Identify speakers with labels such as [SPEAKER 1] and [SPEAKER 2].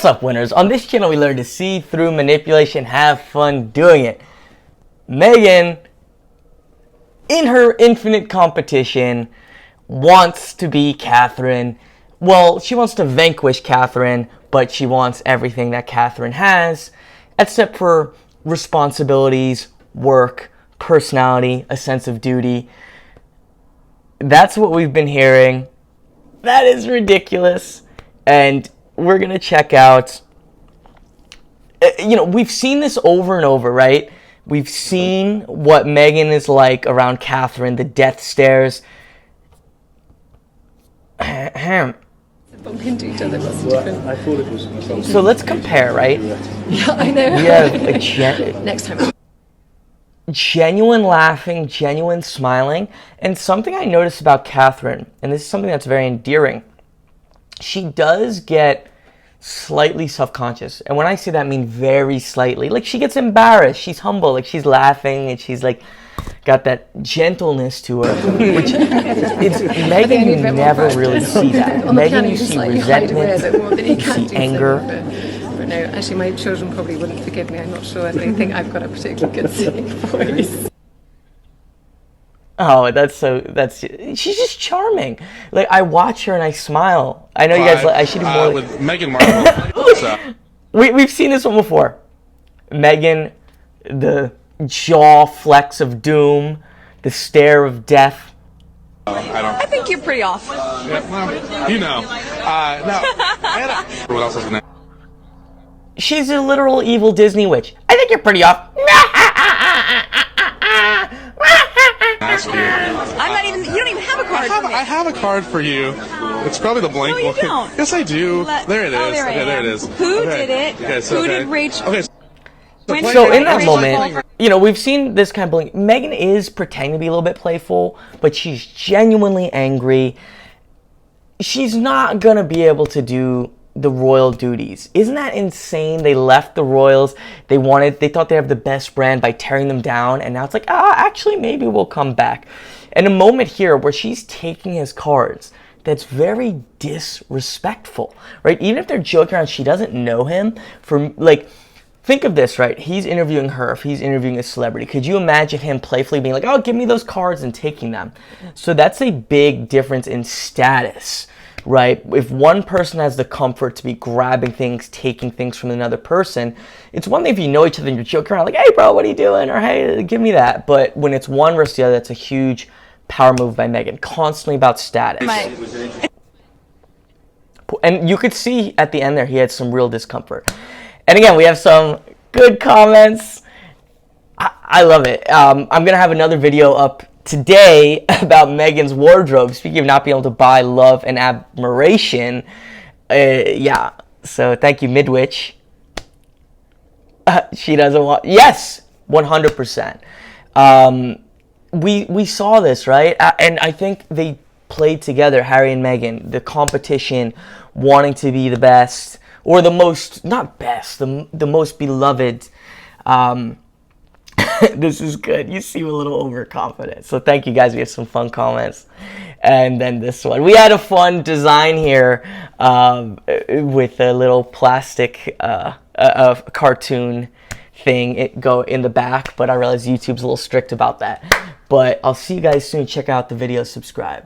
[SPEAKER 1] What's up, winners? On this channel, we learn to see through manipulation, have fun doing it. Meghan, in her infinite competition, wants to be Catherine. Well, she wants to vanquish Catherine, but she wants everything that Catherine has, except for responsibilities, work, personality, a sense of duty. That's what we've been hearing. That is ridiculous. And we're going to check out, we've seen this over and over, right? We've seen what Meghan is like around Catherine, the death stares.
[SPEAKER 2] Bump into each other.
[SPEAKER 3] I thought it was something.
[SPEAKER 1] So let's compare, right?
[SPEAKER 2] Yeah, I know.
[SPEAKER 1] We have a
[SPEAKER 2] Next time.
[SPEAKER 1] genuine laughing, genuine smiling, and something I noticed about Catherine, and this is something that's very endearing, she does get slightly self-conscious. And when I say that, I mean very slightly. Like, she gets embarrassed, she's humble, like she's laughing, and she's like got that gentleness to her, which it's Meghan, you never really see that. Meghan, you see resentment, you see anger.
[SPEAKER 2] But no, actually my children probably wouldn't forgive me. I'm not sure. They think I've got a particularly good singing voice.
[SPEAKER 1] Oh, she's just charming. Like, I watch her and I smile. I know you guys, I should do more.
[SPEAKER 4] With Meghan Markle.
[SPEAKER 1] We've seen this one before. Meghan, the jaw flex of doom, the stare of death.
[SPEAKER 5] I think you're pretty off.
[SPEAKER 4] Yeah, well, no. What else is next?
[SPEAKER 1] She's a literal evil Disney witch. I think you're pretty off.
[SPEAKER 5] I'm not even. You don't even have a card for me.
[SPEAKER 4] I have a card for you. It's probably the blank one.
[SPEAKER 5] No, you don't.
[SPEAKER 4] Yes, I do. There it is.
[SPEAKER 5] Oh, there it is. Who did it? Who did Rachel?
[SPEAKER 4] Okay.
[SPEAKER 1] So in that moment, we've seen this kind of bullying. Meghan is pretending to be a little bit playful, but she's genuinely angry. She's not gonna be able to do the royal duties. Isn't that insane? They left the royals. They thought they have the best brand by tearing them down, and now it's like, actually, maybe we'll come back. And a moment here where she's taking his cards, that's very disrespectful, right? Even if they're joking around, she doesn't know him. Think of this, right? He's interviewing her. If he's interviewing a celebrity, could you imagine him playfully being like, oh, give me those cards, and taking them? So that's a big difference in status, right? If one person has the comfort to be grabbing things, taking things from another person, it's one thing if you know each other and you're joking around like, hey bro, what are you doing? Or hey, give me that. But when it's one versus the other, that's a huge power move by Meghan, constantly about status. And you could see at the end there, he had some real discomfort. And again, we have some good comments. I love it. I'm going to have another video up today about Meghan's wardrobe. Speaking of not being able to buy love and admiration, yeah. So thank you, Midwich. She doesn't want. Yes, 100%. We saw this, right? And I think they played together, Harry and Meghan. The competition, wanting to be the best, or the most, not best, the most beloved. This is good. You seem a little overconfident. So thank you guys. We have some fun comments. And then this one. We had a fun design here with a little plastic cartoon thing go in the back. But I realize YouTube's a little strict about that. But I'll see you guys soon. Check out the video. Subscribe.